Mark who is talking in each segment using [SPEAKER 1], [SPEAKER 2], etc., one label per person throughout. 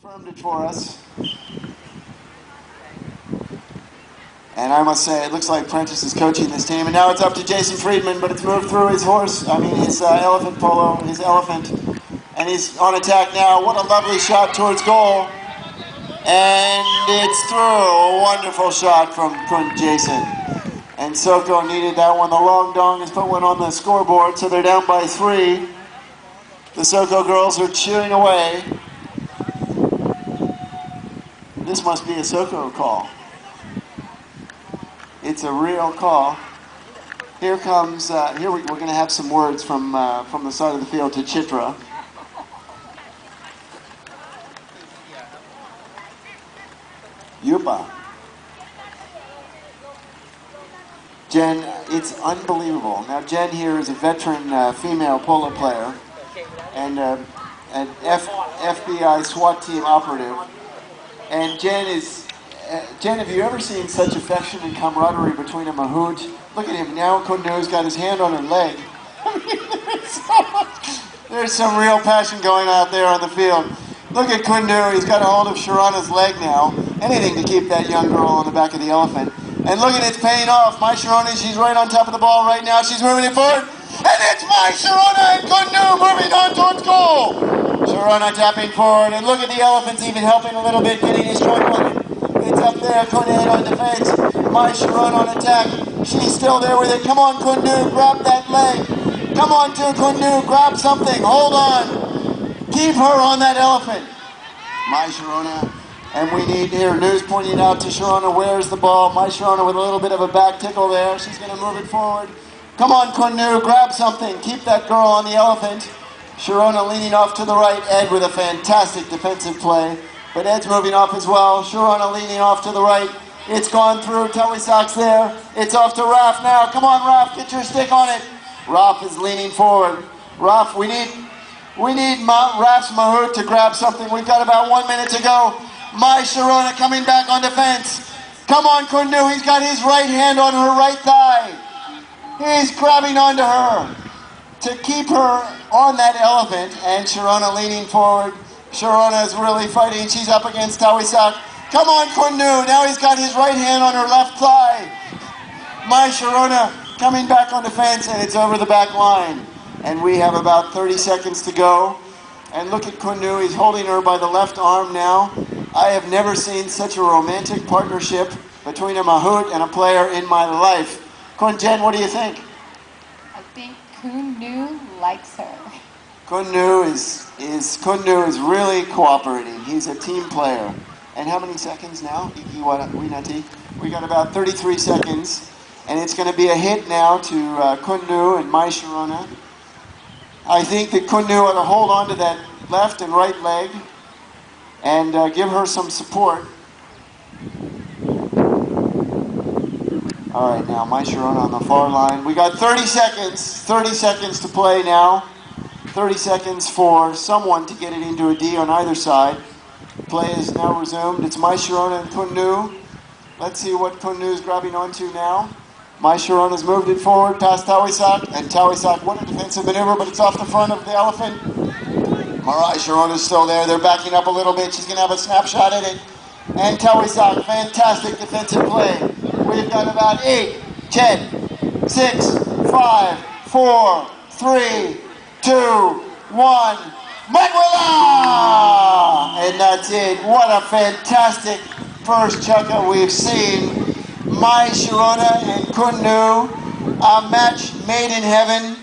[SPEAKER 1] Confirmed it for us. And I must say, it looks like Prentice is coaching this team. And now it's up to Jason Friedman, but it's moved through his elephant polo, his elephant. And he's on attack now. What a lovely shot towards goal. And it's through. A wonderful shot from Jason. And Soko needed that one. The long dong has put one on the scoreboard, so they're down by 3. The Soko girls are cheering away. This must be a Soko call. It's a real call. Here comes, we're going to have some words from the side of the field to Chitra. Yupa. Jen, it's unbelievable. Now Jen here is a veteran female polo player and an FBI SWAT team operative. And Jen, have you ever seen such affection and camaraderie between a mahout? Look at him now. Kundu's got his hand on her leg. There's some real passion going out there on the field. Look at Kundu. He's got a hold of Sharana's leg now. Anything to keep that young girl on the back of the elephant. And look at it, it's paying off. My Sharona, she's right on top of the ball right now. She's moving it forward. And it's my Sharona and Kundu moving on towards goal. Sharona tapping forward. And look at the elephants even helping a little bit, getting his joint on it. It's up there, Kundu on defense. My Sharona on attack. She's still there with it. Come on, Kundu, grab that leg. Come on, Kundu, grab something. Hold on. Keep her on that elephant. My Sharona. And we need here, news pointing out to Sharona, where's the ball? My Sharona with a little bit of a back tickle there. She's going to move it forward. Come on, Kundu, grab something. Keep that girl on the elephant. Sharona leaning off to the right. Ed with a fantastic defensive play. But Ed's moving off as well. Sharona leaning off to the right. It's gone through. Tawisak's there. It's off to Raf now. Come on, Raf, get your stick on it. Raf is leaning forward. Raf, we need Raf's mahout to grab something. We've got about 1 minute to go. My Sharona coming back on defense. Come on, Kundu. He's got his right hand on her right thigh. He's grabbing onto her to keep her on that elephant. And Sharona leaning forward. Sharona is really fighting. She's up against Tawisak. Come on, Kundu. Now he's got his right hand on her left thigh. My Sharona coming back on defense, and it's over the back line. And we have about 30 seconds to go. And look at Kundu. He's holding her by the left arm now. I have never seen such a romantic partnership between a mahout and a player in my life. Jen, what do you think?
[SPEAKER 2] I think Kundu likes her.
[SPEAKER 1] Kundu is really cooperating. He's a team player. And how many seconds now? We got about 33 seconds. And it's going to be a hit now to Kundu and My Sharona. I think that Kundu ought to hold on to that left and right leg and give her some support. All right, now My Sharona on the far line. We got 30 seconds to play now. 30 seconds for someone to get it into a D on either side. Play is now resumed. It's My Sharona and Kundu. Let's see what Kundu is grabbing onto now. My Sharona's moved it forward past Tawisak, and Tawisak won a defensive maneuver, but it's off the front of the elephant. Marai Sharona's still there. They're backing up a little bit. She's going to have a snapshot at it. And Tawisak, fantastic defensive play. We've got about 8, 10, 6, 5, 4, 3, 2, 1. Manuela! And that's it. What a fantastic first chukka we've seen. My Sharona and Kundu, a match made in heaven.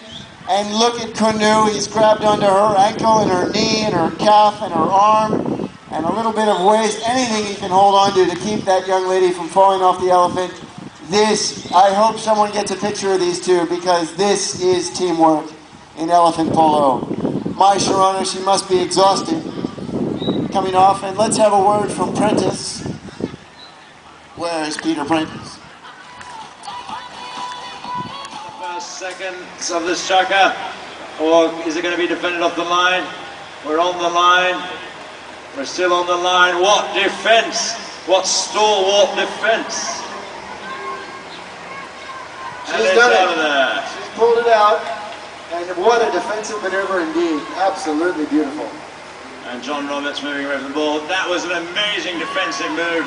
[SPEAKER 1] And look at Kundu, he's grabbed onto her ankle and her knee and her calf and her arm and a little bit of waist, anything he can hold on to keep that young lady from falling off the elephant. I hope someone gets a picture of these two because this is teamwork in elephant polo. My Sharona, she must be exhausted coming off. And let's have a word from Prentice. Where is Peter Prentice?
[SPEAKER 3] First seconds of this chukka, or is it going to be defended off the line? We're on the line. We're still on the line. What defense? What stalwart defense?
[SPEAKER 1] She's done it. She's pulled it out. And what a defensive maneuver indeed. Absolutely beautiful.
[SPEAKER 3] And John Roberts moving away from the ball. That was an amazing defensive move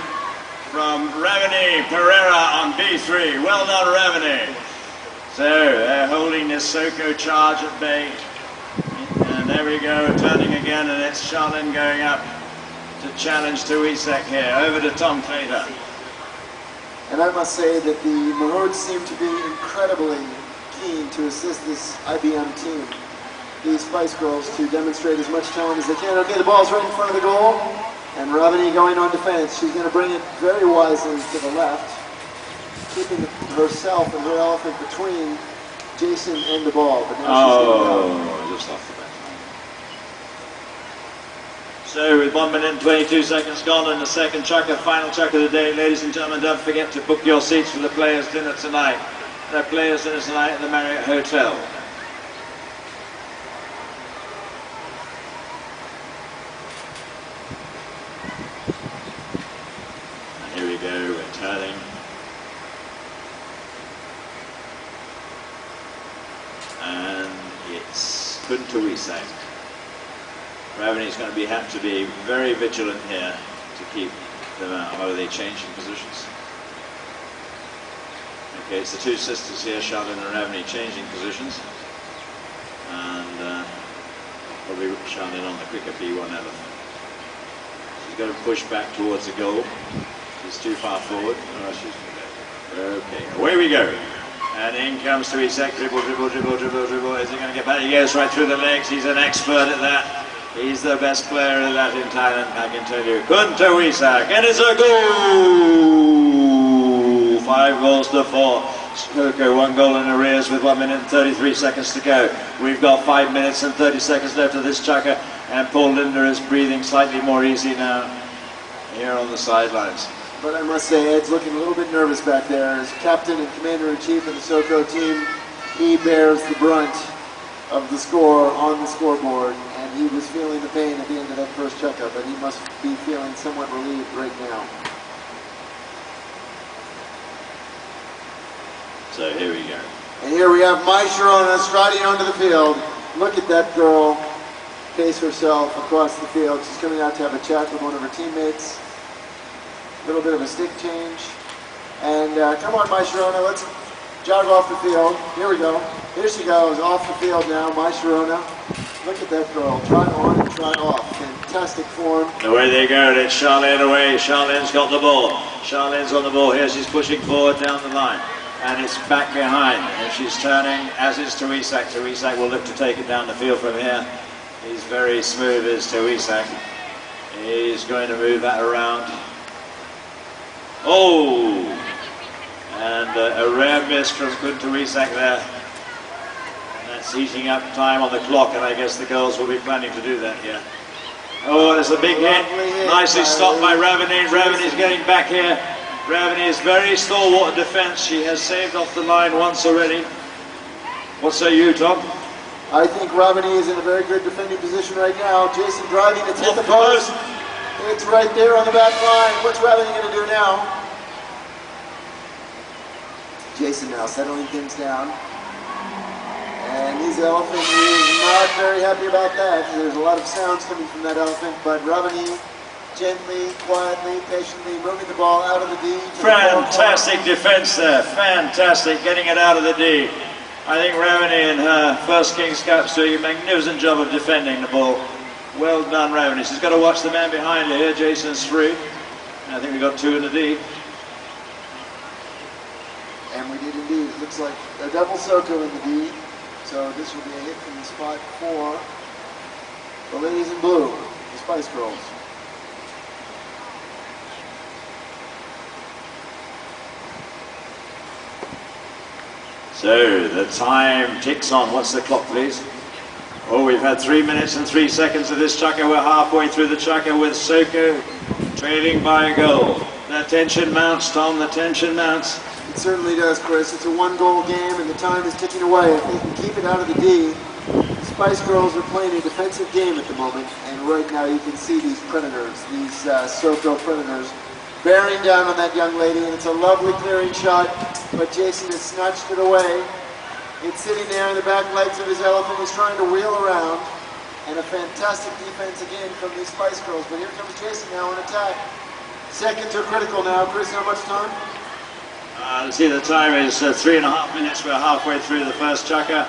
[SPEAKER 3] from Ravani Pereira on B3. Well done, Ravani. So they're holding this Soko charge at bay. And there we go, turning again, and it's Charlene going up to challenge Tuisek here. Over to Tom Fader.
[SPEAKER 1] And I must say that the Mahouts seem to be incredibly keen to assist this IBM team, these Spice Girls, to demonstrate as much talent as they can. Okay, the ball's right in front of the goal, and Ravani going on defense. She's going to bring it very wisely to the left, keeping herself and her elephant between Jason and the ball. But now
[SPEAKER 3] just off the back. So with 1 minute and 22 seconds gone in the second chukker, final chukker of the day, ladies and gentlemen, don't forget to book your seats for the Players' Dinner tonight. The Players' Dinner tonight at the Marriott Hotel. And here we go, we're turning. And it's Kuntuisek. Ravani's going to have to be very vigilant here to keep them out. How are they changing positions? Okay, it's the two sisters here, Charlene and Ravani, changing positions. And probably Charlene on the quicker B1 elephant. She's got to push back towards the goal. She's too far forward. Okay, away we go. And in comes Tuisek, dribble, dribble, dribble, dribble, dribble. Is he going to get back? He goes right through the legs. He's an expert at that. He's the best player at that in Thailand, I can tell you. Kuntuisek, and it's a goal! 5 goals to 4. Soko 1 goal in arrears with 1 minute and 33 seconds to go. We've got 5 minutes and 30 seconds left of this chukker, and Paul Linder is breathing slightly more easy now here on the sidelines.
[SPEAKER 1] But I must say, Ed's looking a little bit nervous back there. As captain and commander-in-chief of the Soko team, he bears the brunt of the score on the scoreboard, and he was feeling the pain at the end of that first checkup, but he must be feeling somewhat relieved right now.
[SPEAKER 3] So here we go.
[SPEAKER 1] And here we have Mai Sharona striding onto the field. Look at that girl pace herself across the field. She's coming out to have a chat with one of her teammates. A little bit of a stick change. And come on, Mai Sharona, let's jog off the field. Here we go. Here she goes, off the field now, Mai Sharona. Look at that girl, try on and try off. Fantastic form.
[SPEAKER 3] Away they go, it's Charlene away. Charlene's got the ball. Charlene's on the ball here, she's pushing forward down the line. And it's back behind, and she's turning, as is Tuisek. Tuisek will look to take it down the field from here. He's very smooth, is Tuisek. He's going to move that around. Oh! And a rare miss from Kuntuisek there. And that's eating up time on the clock, and I guess the girls will be planning to do that here. Oh, there's a big hit. Nicely stopped by Ravani. Ravani's getting back here. Ravani is very stalwart in defense. She has saved off the line once already. What say you, Tom?
[SPEAKER 1] I think Ravani is in a very good defending position right now. Jason driving, it's hit the post. It's right there on the back line. What's Ravani going to do now? Jason now settling things down. And his elephant is not very happy about that. There's a lot of sounds coming from that elephant, but Ravani gently, quietly, patiently moving the ball out of the D.
[SPEAKER 3] Fantastic defense there. Fantastic, getting it out of the D. I think Ravani in her first King's Cup's doing a magnificent job of defending the ball. Well done, Ravani. She's got to watch the man behind her here. Jason's free. I think we got 2 in the D.
[SPEAKER 1] And we did indeed. It looks like a double Soko in the D. So this will be a hit from the spot for the ladies in blue, the Spice Girls.
[SPEAKER 3] So the time ticks on. What's the clock, please? Oh, we've had 3 minutes and 3 seconds of this chukker. We're halfway through the chukker with Soko trailing by a goal. The tension mounts, Tom, the tension mounts.
[SPEAKER 1] It certainly does, Chris. It's a 1-goal game and the time is ticking away. If they can keep it out of the D, the Spice Girls are playing a defensive game at the moment, and right now you can see these predators, these Soko predators, bearing down on that young lady, and it's a lovely clearing shot, but Jason has snatched it away. It's sitting there in the back legs of his elephant. He's trying to wheel around, And a fantastic defense again from these Spice Girls. But here comes Jason now on attack. Seconds are critical now. Chris, how much time?
[SPEAKER 3] Let's see, the time is 3.5 minutes. We're halfway through the first chukker.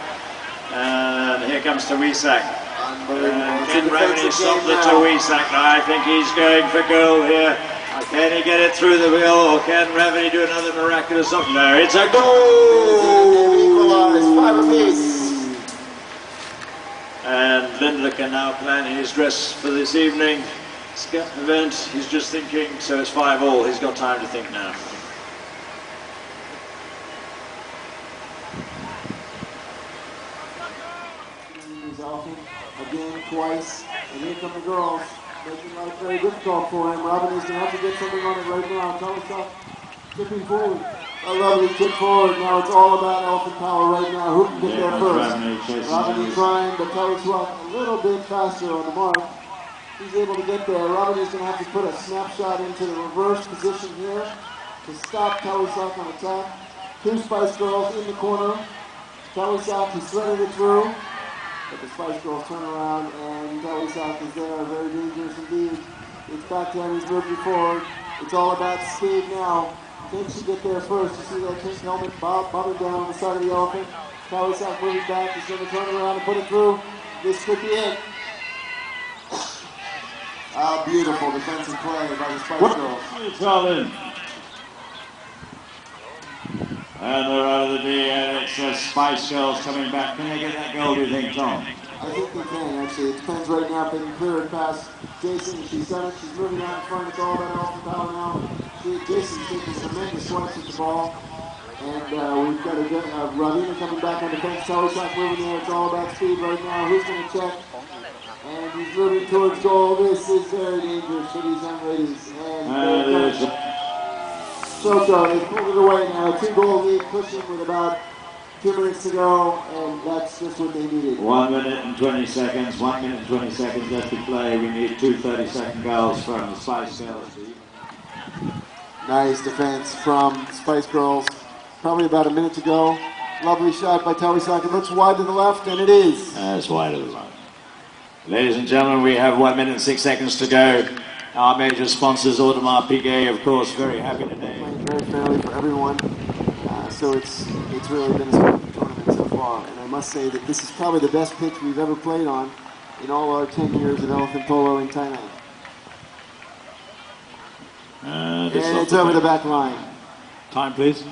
[SPEAKER 3] And here comes Tawisak.
[SPEAKER 1] Unbelievable.
[SPEAKER 3] Ken Raveney stopped the Tawisak. I think he's going for goal here. Can he get it through the wheel, or can Raveney do another miraculous stop? No, it's a goal!
[SPEAKER 1] Equalized, 5 apiece.
[SPEAKER 3] And Lindler can now plan his dress for this evening event. He's just thinking, so it's 5-all. He's got time to think now.
[SPEAKER 1] Again, twice, and here come the girls, making life very difficult for him. Robin is going to have to get something on it right now. Tawisak tipping forward. A lovely tip forward. Now it's all about elephant power right now. Who can get there first? Robin is trying, but Tawisak a little bit faster on the mark. He's able to get there. Robin is going to have to put a snapshot into the reverse position here to stop Tawisak on attack. 2 Spice Girls in the corner. Tawisak, he threaded it through. But the Spice Girls turn around and Tawisak is there, very dangerous indeed. It's back to him, he's moving forward. It's all about speed now. Can she get there first? You see that pink helmet bobbing down on the side of the elephant. Tawisak moving back, he's going to turn around and put it through. This could be it. Beautiful defensive play by the Spice Girls.
[SPEAKER 4] It's all in. And they're out of the D, and it's the Spice Girls coming back. Can they get that goal, do you think, Tom?
[SPEAKER 1] I think they can, actually. It depends right now if they can clear it past Jason. She's done it. She's moving out in front. It's all about elephant power now. Jason's taking tremendous swipes at the ball. And we've got Ravina coming back on defense. Tawisak moving there. It's all about speed right now. Who's going to check? And he's moving towards goal. This is very dangerous for these young ladies. And Soko, they pulled it away now. 2-goal lead, pushing with about 2 minutes to go, and that's just what they needed.
[SPEAKER 4] 1 minute and 20 seconds. 1 minute and 20 seconds left to play. We need 2 30-second goals from the Spice Girls.
[SPEAKER 1] Nice defense from Spice Girls. Probably about a minute to go. Lovely shot by Tawisak. It looks wide to the left, and it is.
[SPEAKER 4] That's wide to the left. Ladies and gentlemen, we have 1 minute and 6 seconds to go. Our major sponsors, Audemars Piguet, of course, very happy today.
[SPEAKER 1] Playing very fairly for everyone, so it's really been a sporting tournament so far. And I must say that this is probably the best pitch we've ever played on in all our 10 years of elephant polo in Thailand. And it's over the back line.
[SPEAKER 4] Time, please.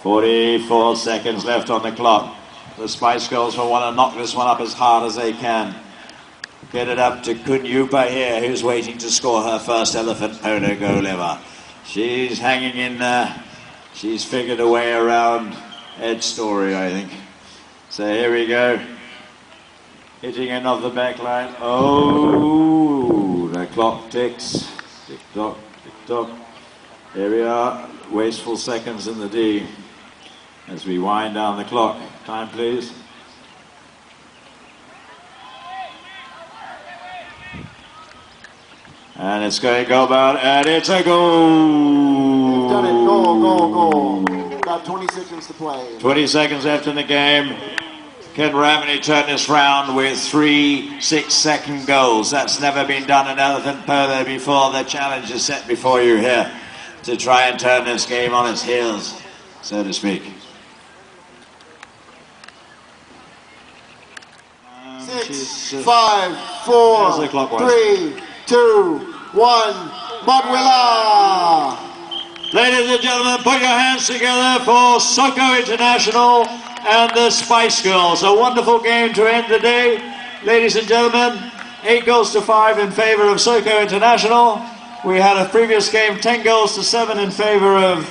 [SPEAKER 4] "44 seconds left on the clock. The Spice Girls will want to knock this one up as hard as they can. Get it up to Kun Yupa here, who's waiting to score her first elephant polo goal ever. She's hanging in there. She's figured a way around Ed Story, I think. So here we go. Hitting in off the back line. Oh, the clock ticks. Tick tock, tick tock. Here we are. Wasteful seconds in the D. As we wind down the clock. Time, please. And it's going to go about, and it's a goal!
[SPEAKER 1] They've done it. Goal. About 20 seconds to play.
[SPEAKER 4] 20 seconds left in the game. Ken Raveney turned this round with 3 6-second goals. That's never been done in elephant polo before. The challenge is set before you here to try and turn this game on its heels, so to speak.
[SPEAKER 1] 6, 5, 4, 3, 2, 1. Modwilla!
[SPEAKER 4] Ladies and gentlemen, put your hands together for Soko International and the Spice Girls. A wonderful game to end the day. Ladies and gentlemen, 8 goals to 5 in favor of Soko International. We had a previous game, 10 goals to 7 in favor of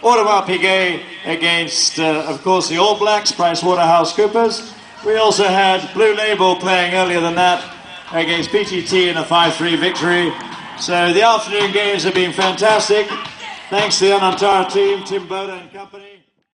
[SPEAKER 4] Audemars Piguet against, of course, the All Blacks, PricewaterhouseCoopers. We also had Blue Label playing earlier than that against PTT in a 5-3 victory. So the afternoon games have been fantastic. Thanks to the entire team, Tim Boda and company.